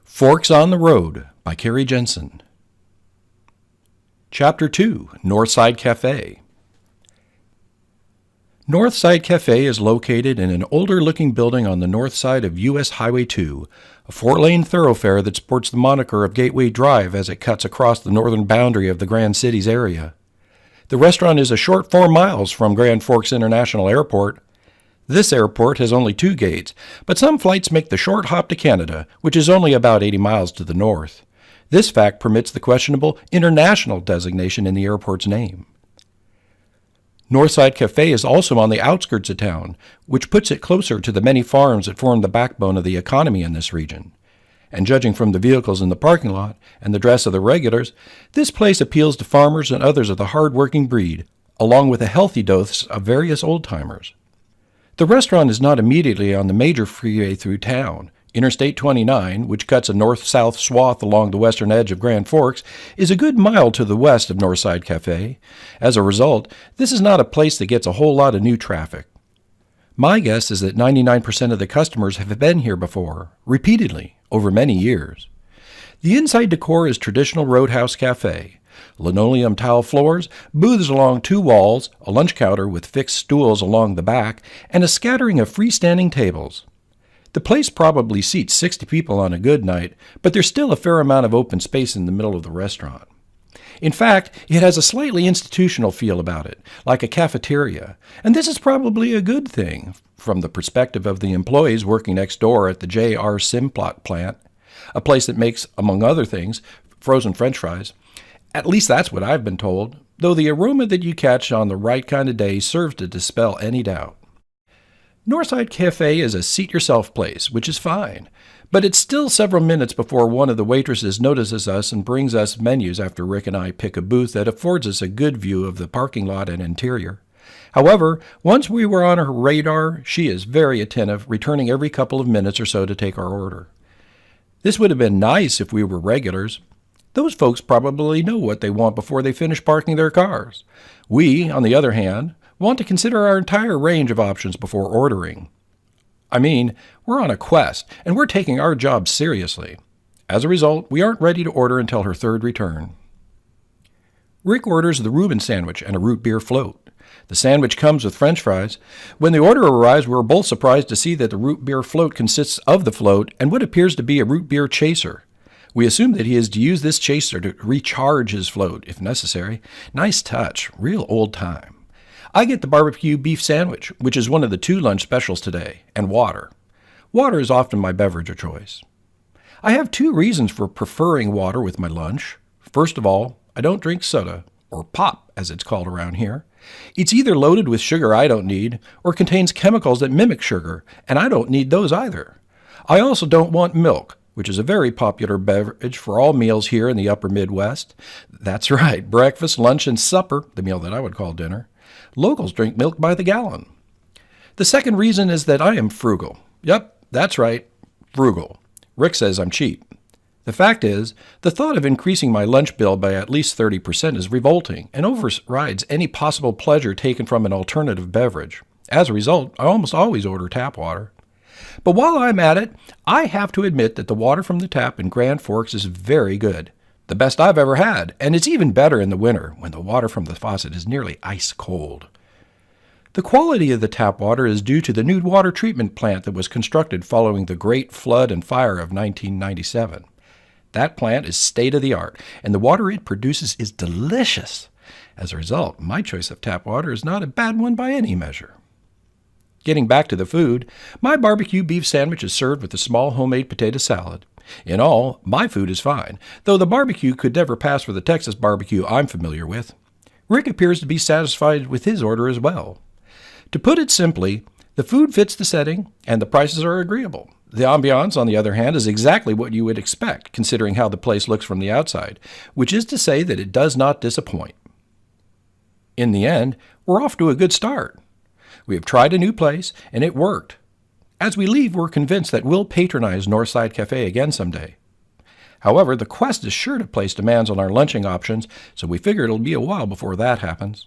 Forks on the Road by Cary Jensen. Chapter 2, Northside Cafe. Northside Cafe is located in an older-looking building on the north side of U.S. Highway 2, a four-lane thoroughfare that sports the moniker of Gateway Drive as it cuts across the northern boundary of the Grand Cities area. The restaurant is a short 4 miles from Grand Forks International Airport. This airport has only 2 gates, but some flights make the short hop to Canada, which is only about 80 miles to the north. This fact permits the questionable international designation in the airport's name. Northside Cafe is also on the outskirts of town, which puts it closer to the many farms that form the backbone of the economy in this region. And judging from the vehicles in the parking lot and the dress of the regulars, this place appeals to farmers and others of the hard-working breed, along with a healthy dose of various old-timers. The restaurant is not immediately on the major freeway through town. Interstate 29, which cuts a north-south swath along the western edge of Grand Forks, is a good mile to the west of Northside Cafe. As a result, this is not a place that gets a whole lot of new traffic. My guess is that 99% of the customers have been here before, repeatedly, over many years. The inside decor is traditional Roadhouse Cafe. Linoleum tile floors, booths along 2 walls, a lunch counter with fixed stools along the back, and a scattering of freestanding tables. The place probably seats 60 people on a good night, but there's still a fair amount of open space in the middle of the restaurant. In fact, it has a slightly institutional feel about it, like a cafeteria, and this is probably a good thing from the perspective of the employees working next door at the J.R. Simplot plant, a place that makes, among other things, frozen French fries. At least that's what I've been told, though the aroma that you catch on the right kind of day serves to dispel any doubt. Northside Cafe is a seat-yourself place, which is fine, but it's still several minutes before one of the waitresses notices us and brings us menus after Rick and I pick a booth that affords us a good view of the parking lot and interior. However, once we were on her radar, she is very attentive, returning every couple of minutes or so to take our order. This would have been nice if we were regulars. Those folks probably know what they want before they finish parking their cars. We, on the other hand, want to consider our entire range of options before ordering. I mean, we're on a quest, and we're taking our job seriously. As a result, we aren't ready to order until her third return. Rick orders the Reuben sandwich and a root beer float. The sandwich comes with French fries. When the order arrives, we were both surprised to see that the root beer float consists of the float and what appears to be a root beer chaser. We assume that he is to use this chaser to recharge his float, if necessary. Nice touch, real old time. I get the barbecue beef sandwich, which is one of the 2 lunch specials today, and water. Water is often my beverage of choice. I have 2 reasons for preferring water with my lunch. First of all, I don't drink soda, or pop as it's called around here. It's either loaded with sugar I don't need, or contains chemicals that mimic sugar, and I don't need those either. I also don't want milk, which is a very popular beverage for all meals here in the upper Midwest. That's right, breakfast, lunch, and supper, the meal that I would call dinner. Locals drink milk by the gallon. The second reason is that I am frugal. Yep, that's right, frugal. Rick says I'm cheap. The fact is, the thought of increasing my lunch bill by at least 30% is revolting and overrides any possible pleasure taken from an alternative beverage. As a result, I almost always order tap water. But while I'm at it, I have to admit that the water from the tap in Grand Forks is very good. The best I've ever had, and it's even better in the winter when the water from the faucet is nearly ice cold. The quality of the tap water is due to the new water treatment plant that was constructed following the Great Flood and Fire of 1997. That plant is state-of-the-art, and the water it produces is delicious. As a result, my choice of tap water is not a bad one by any measure. Getting back to the food, my barbecue beef sandwich is served with a small homemade potato salad. In all, my food is fine, though the barbecue could never pass for the Texas barbecue I'm familiar with. Rick appears to be satisfied with his order as well. To put it simply, the food fits the setting, and the prices are agreeable. The ambiance, on the other hand, is exactly what you would expect, considering how the place looks from the outside, which is to say that it does not disappoint. In the end, we're off to a good start. We have tried a new place, and it worked. As we leave, we're convinced that we'll patronize Northside Cafe again someday. However, the quest is sure to place demands on our lunching options, so we figure it'll be a while before that happens.